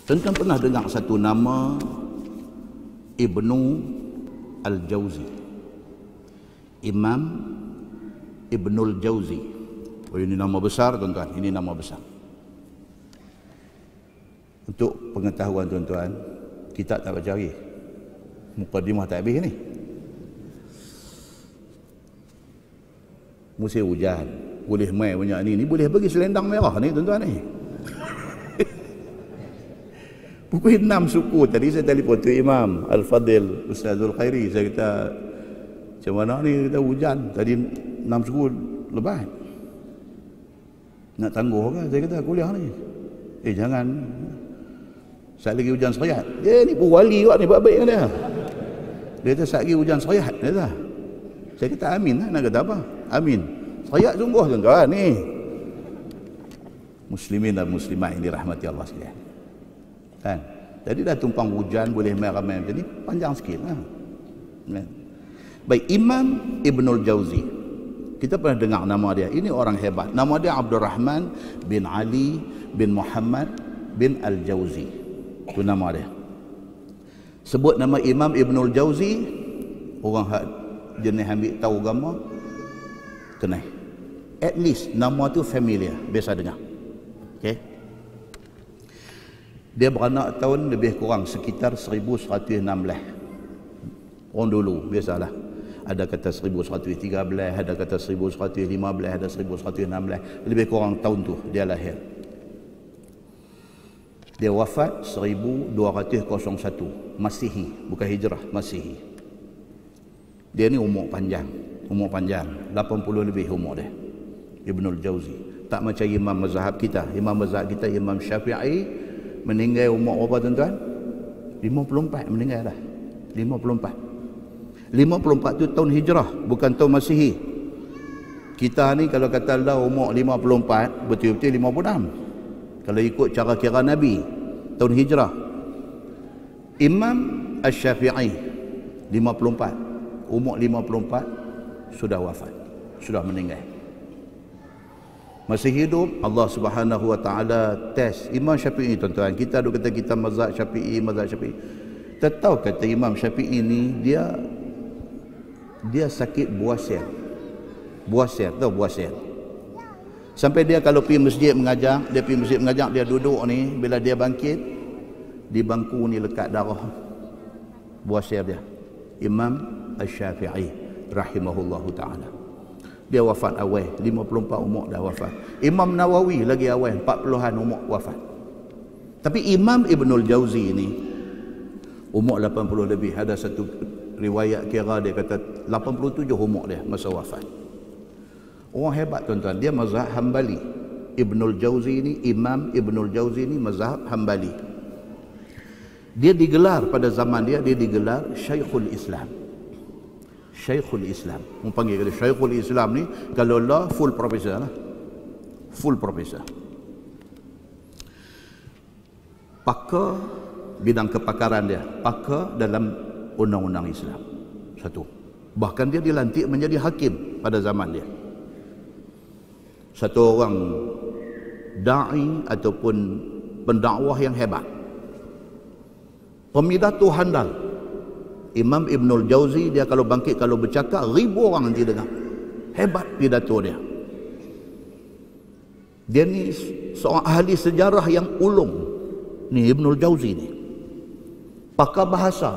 Tuan-tuan pernah dengar satu nama Ibnu Al-Jauzi, Imam Ibnul Jauzi. Oh, ini nama besar tuan-tuan, ini nama besar. Untuk pengetahuan tuan-tuan, kita tak baca lagi, mukadimah tak habis ni. Musim hujan, boleh main banyak ni boleh pergi selendang merah ni tuan-tuan ni. Pukul 6 suku tadi saya telefon tu Imam Al-Fadil Ustazul Khairi, saya kata macam mana ni, kita hujan tadi 6 suku lebat, nak tangguh kan? Saya kata kuliah ni jangan, saat lagi hujan seriat. Dia ni pun wali juga ni, baik-baik kan dia. Dia kata saat lagi hujan seriat, dia kata. Saya kata amin lah, nak kata apa? Amin. Seriat sungguh tuan-tuan ni. Muslimin dan muslimat yang dirahmati Allah sekalian. Kan? Jadi dah tumpang hujan, boleh main ramai macam ni, panjang sikit lah. Baik, Imam Ibnul Jauzi, kita pernah dengar nama dia. Ini orang hebat. Nama dia Abdul Rahman bin Ali bin Muhammad bin Al-Jauzi. Itu nama dia. Sebut nama Imam Ibnul Jauzi, orang jenis ambil tahu agama kenal. At least nama tu familiar, biasa dengar. Okey. Dia beranak tahun lebih kurang sekitar 1116. Orang dulu biasalah, ada kata 1113, ada kata 1115, ada 1116, lebih kurang tahun tu dia lahir. Dia wafat 1201 Masihi, bukan Hijrah, Masihi. Dia ni umur panjang, 80 lebih umur dia, Ibnul Jauzi. Tak macam imam mazhab kita. Imam mazhab kita Imam Syafi'i meninggal umur berapa tuan-tuan? 54 meninggal dah. 54 tu tahun Hijrah, bukan tahun Masihi. Kita ni kalau kata dah umur 54, betul-betul 56 kalau ikut cara kira Nabi, tahun Hijrah. Imam Asy-Syafi'i 54, umur 54 sudah wafat, sudah meninggal. Masih hidup, Allah Subhanahu Wa Taala test Imam Syafi'i tuan-tuan. Kita duk kata kita mazhab Syafi'i. Tak tahu kata Imam Syafi'i ni dia sakit buasir. Tahu buasir? Sampai dia kalau pergi masjid mengajar, dia duduk ni, bila dia bangkit di bangku ni lekat darah buasir dia. Imam Asy-Syafi'i rahimahullahu taala. Dia wafat awal, 54 umur dah wafat. Imam Nawawi lagi awal, 40-an umur wafat. Tapi Imam Ibnul Jauzi ni umur 80 lebih. Ada satu riwayat kira dia kata 87 umur dia masa wafat. Orang hebat tuan-tuan, dia mazhab Hambali. Ibnul Jauzi ni, Imam Ibnul Jauzi ni mazhab Hambali. Dia digelar pada zaman dia digelar Syekhul Islam. Syekhul Islam. Orang panggil dia Syekhul Islam ni, kalau law full professor lah. Full professor. Pakar bidang kepakaran dia, pakar dalam undang-undang Islam. Satu. Bahkan dia dilantik menjadi hakim pada zaman dia. Satu orang da'i ataupun pendakwah yang hebat. Pemidato handal. Imam Ibnul Jauzi, dia kalau bangkit, kalau bercakap, 1000 orang nanti dengar. Hebat pidato dia. Dia ni seorang ahli sejarah yang ulung. Ni Ibnul Jauzi ni. Pakar bahasa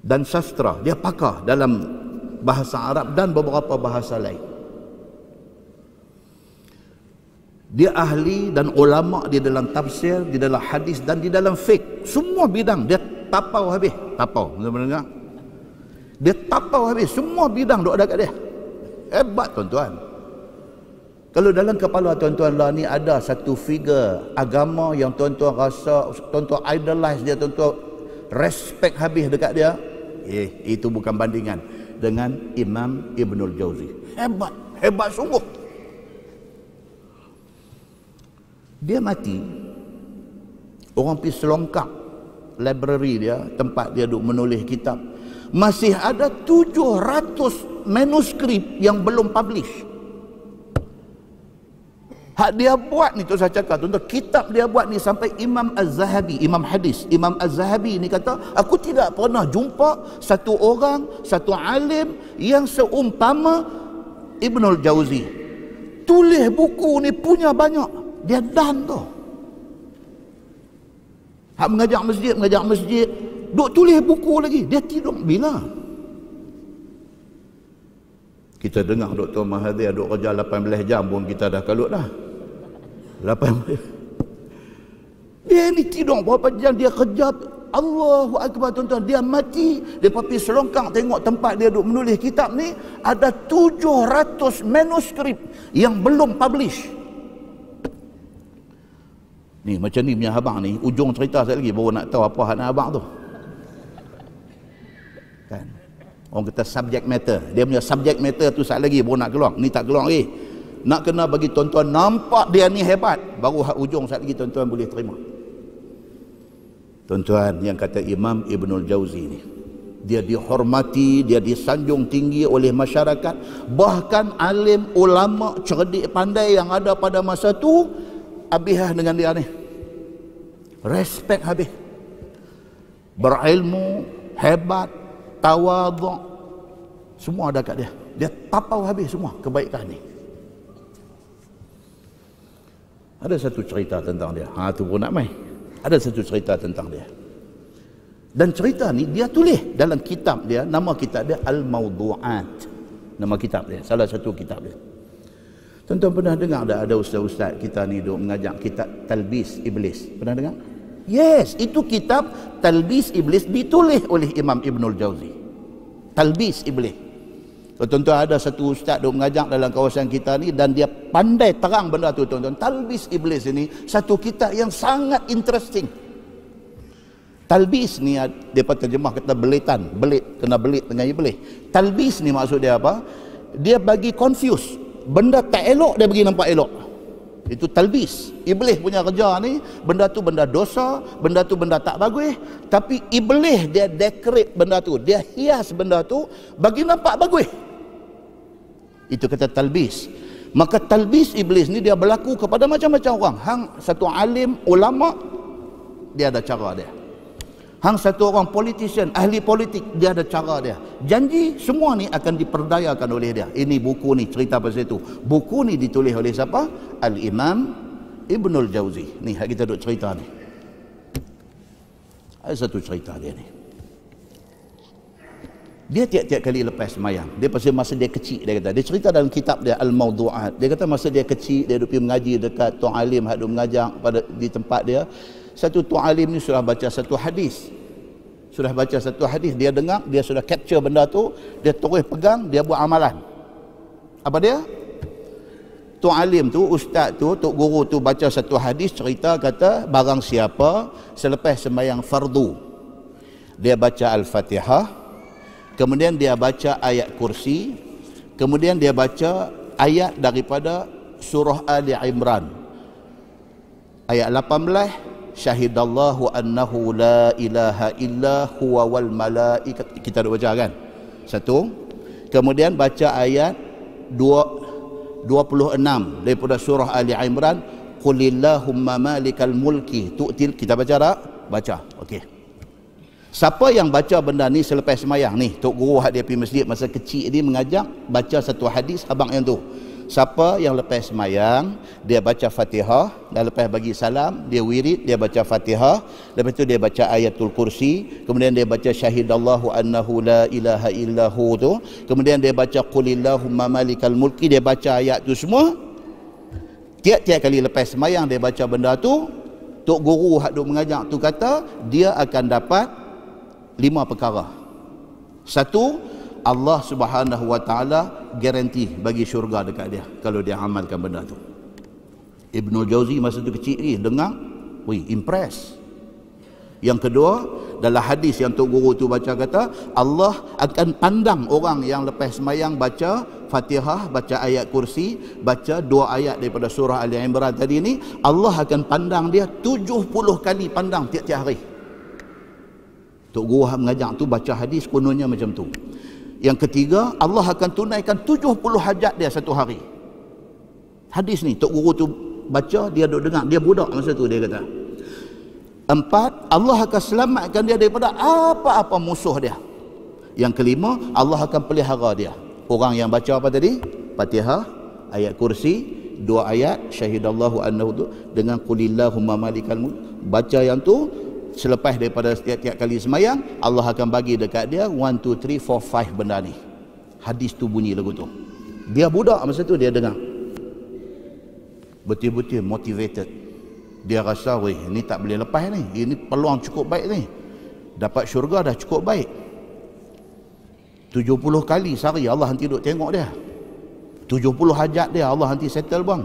dan sastra. Dia pakar dalam bahasa Arab dan beberapa bahasa lain. Dia ahli dan ulama di dalam tafsir, di dalam hadis dan di dalam fiqh. Semua bidang dia tapau habis. Tapau, mendengar? Dia tapau habis. Semua bidang duk ada kat dia. Hebat tuan-tuan. Kalau dalam kepala tuan-tuan lah ni ada satu figure agama yang tuan-tuan rasa, tuan-tuan idolize dia, tuan-tuan respect habis dekat dia, itu bukan bandingan dengan Imam Ibnul Jauzi. Hebat sungguh. Dia mati, orang pergi selongkap library dia, tempat dia duk menulis kitab, masih ada 700 manuskrip yang belum publish. Hak dia buat ni tu saya cakap, tuan-tuan, kitab dia buat ni sampai Imam Az-Zahabi, Imam hadis, Imam Az-Zahabi ni kata, aku tidak pernah jumpa satu orang, satu alim yang seumpama Ibnul Jauzi. Tulis buku ni punya banyak. Dia dan tu. Hak mengajak masjid, duk tulis buku lagi. Dia tidur bila? Kita dengar Dr. Mahathir duk kerja 18 jam pun kita dah kalut dah. 18. Dia ni tidur berapa jam dia kerja. Allahu Akbar, tuan-tuan. Dia mati, dia pergi selongkang tengok tempat dia duk menulis kitab ni, ada 700 manuskrip yang belum publish. Ni macam ni punya abang ni, ujung cerita sekali lagi baru nak tahu apa hak nak abang tu. Kan? Orang kata subject matter. Dia punya subject matter tu sekali lagi baru nak keluar. Ni tak keluar lagi. Nak kena bagi tuan-tuan nampak dia ni hebat, baru hak ujung sekali lagi tuan-tuan boleh terima. Tuan-tuan, yang kata Imam Ibnul Jauzi ni, dia dihormati, dia disanjung tinggi oleh masyarakat. Bahkan alim, ulama, cerdik, pandai yang ada pada masa tu habis dengan dia ni. Respect habis. Berilmu, hebat, tawaduk, semua ada kat dia. Dia tapau habis semua kebaikan ni. Ada satu cerita tentang dia. Tu pun nak main. Ada satu cerita tentang dia. Dan cerita ni dia tulis dalam kitab dia, nama kitab dia Al-Mawdu'at. Nama kitab dia, salah satu kitab dia. Tuan-tuan pernah dengar tak ada ustaz-ustaz kita ni duk mengajak kitab Talbis Iblis? Pernah dengar? Yes, itu kitab Talbis Iblis ditulis oleh Imam Ibnul Jauzi. Talbis Iblis. Tuan-tuan, ada satu ustaz duk mengajak dalam kawasan kita ni dan dia pandai terang benda tu, tuan-tuan. Talbis Iblis ini satu kitab yang sangat interesting. Talbis ni depa terjemah kata belitan, belit, kena belit dengan iblis. Talbis ni maksud dia apa? Dia bagi confuse. Benda tak elok dia bagi nampak elok. Itu talbis. Iblis punya kerja ni, benda tu benda dosa, benda tu benda tak bagus, tapi iblis dia decorate benda tu, dia hias benda tu bagi nampak bagus. Itu kata talbis. Maka talbis iblis ni dia berlaku kepada macam-macam orang. Hang satu alim, ulama, dia ada cara dia. Hang satu orang politician, ahli politik, dia ada cara dia. Janji semua ni akan diperdayakan oleh dia. Ini buku ni cerita pasal itu. Buku ni ditulis oleh siapa? Al-Imam Ibnul Jauzi. Ni hak kita duk cerita ni. Ada satu cerita dia ni. Dia tiap-tiap kali lepas semayang, dia pasal masa dia kecil, dia kata, dia cerita dalam kitab dia Al-Mawdu'at. Dia kata masa dia kecil, dia duk pergi mengaji dekat Tuan Alim hak duk mengajar di tempat dia. Satu Tuan Alim ni sudah baca satu hadis. Dia dengar, dia sudah capture benda tu, dia terus pegang, dia buat amalan. Apa dia? Tuan Alim tu, ustaz tu, tok guru tu baca satu hadis, cerita kata barang siapa selepas sembahyang fardu dia baca Al-Fatihah, kemudian dia baca ayat kursi, kemudian dia baca ayat daripada surah Ali Imran ayat 18, syahidallahu annahu la ilaha illa huwa wal malaikat. Kita dah baca kan? Satu. Kemudian baca ayat 26 daripada surah Ali Imran, qulillahumma malikal mulki tu'til. Kita baca tak? Baca. Okey. Siapa yang baca benda ni selepas semayang ni, tok guru hak dia pergi masjid masa kecil ni mengajak baca satu hadis abang yang tu. Siapa yang lepas semayang, dia baca Fatihah, dan lepas bagi salam, dia wirid, dia baca Fatihah, lepas tu dia baca ayatul kursi, kemudian dia baca syahidallahu annahu la ilaha illahu tu, kemudian dia baca qulillahumma malikal mulki, dia baca ayat tu semua. Tiap-tiap kali lepas semayang dia baca benda tu, tok guru hak duk mengajak tu kata dia akan dapat 5 perkara. Satu, Allah Subhanahu wa taala garanti bagi syurga dekat dia kalau dia amalkan benda tu. Ibnul Jauzi masa tu kecil ni dengar, impress. Yang kedua, dalam hadis yang tok guru tu baca kata Allah akan pandang orang yang lepas semayang baca Fatihah, baca ayat kursi, baca 2 ayat daripada surah Ali Imran tadi ni, Allah akan pandang dia 70 kali pandang tiap-tiap hari. Tok guru mengajak tu baca hadis kononnya macam tu. Yang ketiga, Allah akan tunaikan 70 hajat dia satu hari. Hadis ni tok guru tu baca, dia duduk dengar, dia budak masa tu, dia kata. 4, Allah akan selamatkan dia daripada apa-apa musuh dia. Yang kelima, Allah akan pelihara dia. Orang yang baca apa tadi? Fatihah, ayat kursi, 2 ayat syahidallahu annahu tu dengan qulillahumma malikal mulk. Baca yang tu selepas daripada setiap kali semayang, Allah akan bagi dekat dia 1 2 3 4 5 benda ni. Hadis tu bunyi lagu tu. Dia budak masa tu, dia dengar. Betul-betul motivated. Dia rasa, weh, ni tak boleh lepas ni. Ini peluang cukup baik ni. Dapat syurga dah cukup baik. 70 kali sehari Allah nanti duduk tengok dia. 70 hajat dia Allah nanti settle bang.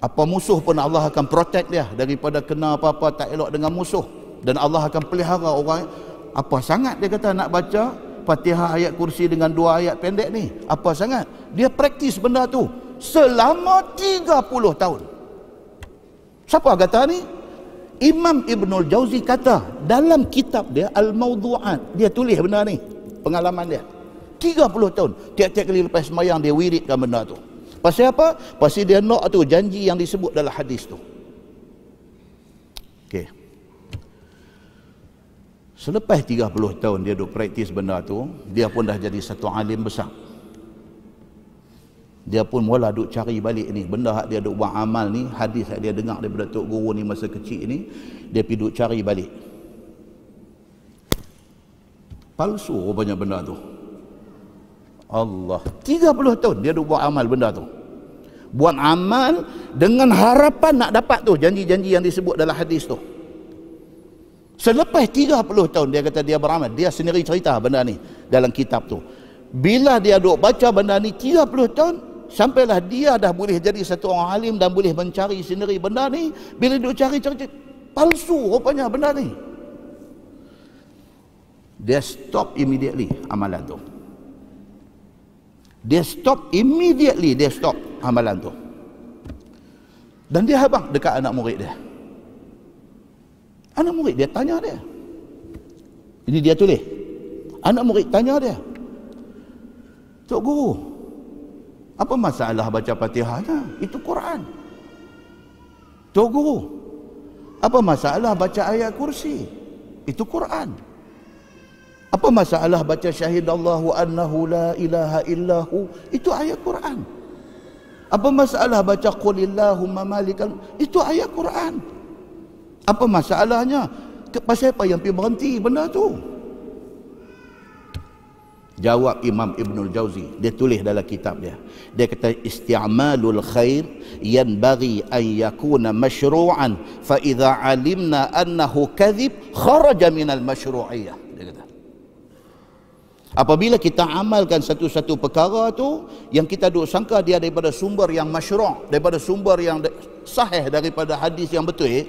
Apa musuh pun Allah akan protect dia daripada kena apa-apa tak elok dengan musuh. Dan Allah akan pelihara orang. Apa sangat dia kata nak baca Fatihah ayat kursi dengan 2 ayat pendek ni? Apa sangat? Dia praktis benda tu selama 30 tahun. Siapa kata ni? Imam Ibnul Jauzi kata dalam kitab dia Al-Mawdu'at, dia tulis benda ni, pengalaman dia 30 tahun. Tiap-tiap kali lepas semayang dia wiridkan benda tu. Pasal apa? Pasal dia nak tu janji yang disebut dalam hadis tu. Okey. Selepas 30 tahun dia duk praktis benda tu, dia pun dah jadi satu alim besar. Dia pun mula duk cari balik ni benda hak dia duk buat amal ni, hadis hak dia dengar daripada tok guru ni masa kecil ni, dia pergi duk cari balik. Palsu rupanya benda tu. Allah, 30 tahun dia duk buat amal benda tu. Buat amal dengan harapan nak dapat tu janji-janji yang disebut dalam hadis tu. Selepas 30 tahun dia kata dia beramal, dia sendiri cerita benda ni dalam kitab tu. Bila dia duk baca benda ni 30 tahun, sampailah dia dah boleh jadi satu orang alim dan boleh mencari sendiri benda ni. Bila duk cari-cari, palsu rupanya benda ni. Dia stop immediately amalan tu. Dia stop immediately, dia stop amalan tu. Dan dia habang dekat anak murid dia. Anak murid dia tanya dia. Ini dia tulis. Anak murid tanya dia, Tok Guru, apa masalah baca Fatihahnya? Itu Quran. Tok Guru, apa masalah baca ayat kursi? Itu Quran. Apa masalah baca syahidallahu annahu la ilaha illahu? Itu ayat Quran. Apa masalah baca qulillahumma malikal? Itu ayat Quran. Apa masalahnya? Pasal apa yang pergi berhenti benda tu? Jawab Imam Ibnul Jauzi, dia tulis dalam kitab dia. Dia kata isti'malul khair yanbaghi an yakuna mashru'an fa idza alimna annahu kadhib kharaja minal mashru'iyyah. Dia kata apabila kita amalkan satu-satu perkara tu yang kita duk sangka dia daripada sumber yang masyru', daripada sumber yang sahih, daripada hadis yang betul,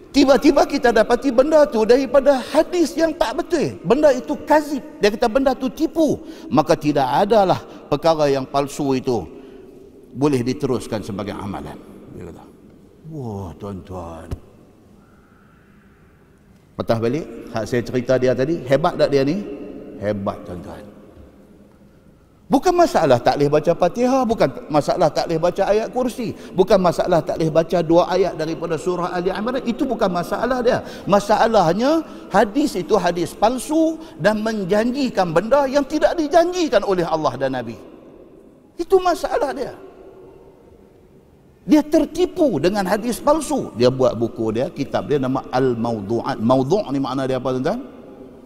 tiba-tiba kita dapati benda tu daripada hadis yang tak betul, benda itu kazib, dia kata benda tu tipu, maka tidak adalah perkara yang palsu itu boleh diteruskan sebagai amalan. Dia kata, wah tuan-tuan, patah balik hak saya cerita dia tadi, hebat tak dia ni? Hebat tuan-tuan. Bukan masalah tak boleh baca Fatihah, bukan masalah tak boleh baca ayat kursi, bukan masalah tak boleh baca 2 ayat daripada surah Ali Imran. Itu bukan masalah dia. Masalahnya hadis itu hadis palsu dan menjanjikan benda yang tidak dijanjikan oleh Allah dan Nabi. Itu masalah dia. Dia tertipu dengan hadis palsu. Dia buat buku dia, kitab dia nama Al-Mawdu'at. Mawdu' ni makna dia apa tuan-tuan?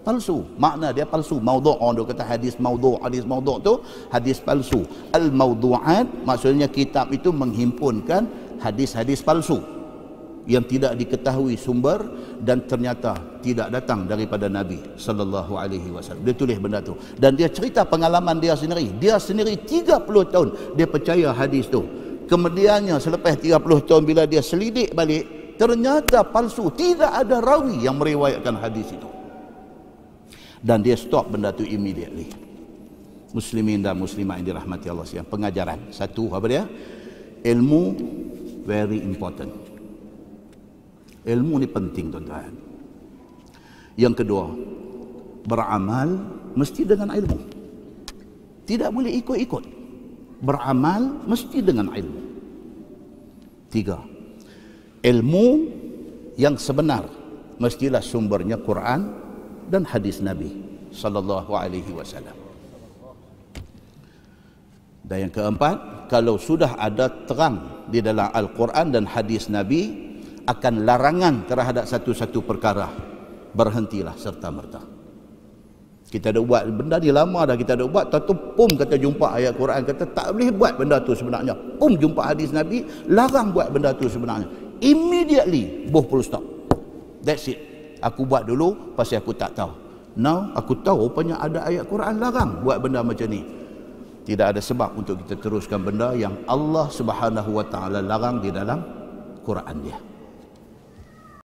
Palsu. Makna dia palsu. Mawdu', orang kata hadis mawdu'. Hadis mawdu' tu hadis palsu. Al-Mawdu'at maksudnya kitab itu menghimpunkan hadis-hadis palsu yang tidak diketahui sumber dan ternyata tidak datang daripada Nabi sallallahu alaihi wasallam. Dia tulis benda tu dan dia cerita pengalaman dia sendiri. Dia sendiri 30 tahun dia percaya hadis tu. Kemudiannya selepas 30 tahun bila dia selidik balik, ternyata palsu. Tidak ada rawi yang meriwayatkan hadis itu. Dan dia stop benda tu immediately. Muslimin dan muslimah yang dirahmati Allah sekalian, pengajaran satu apa dia? Ilmu very important. Ilmu ni penting tuan-tuan. Yang kedua, beramal mesti dengan ilmu. Tidak boleh ikut-ikut. beramal mesti dengan ilmu. 3, ilmu yang sebenar mestilah sumbernya Quran dan hadis Nabi sallallahu alaihi wasallam. Dan yang keempat, kalau sudah ada terang di dalam Al-Quran dan hadis Nabi akan larangan terhadap satu-satu perkara, berhentilah serta-merta. Kita ada buat benda ni lama dah kita ada buat, tahu pum kata jumpa ayat Quran kata tak boleh buat benda tu sebenarnya. Pum jumpa hadis Nabi larang buat benda tu sebenarnya. Immediately boh full stop. That's it. Aku buat dulu pasal aku tak tahu. Now aku tahu rupanya ada ayat Quran larang buat benda macam ni. Tidak ada sebab untuk kita teruskan benda yang Allah Subhanahu wa taala larang di dalam Quran dia.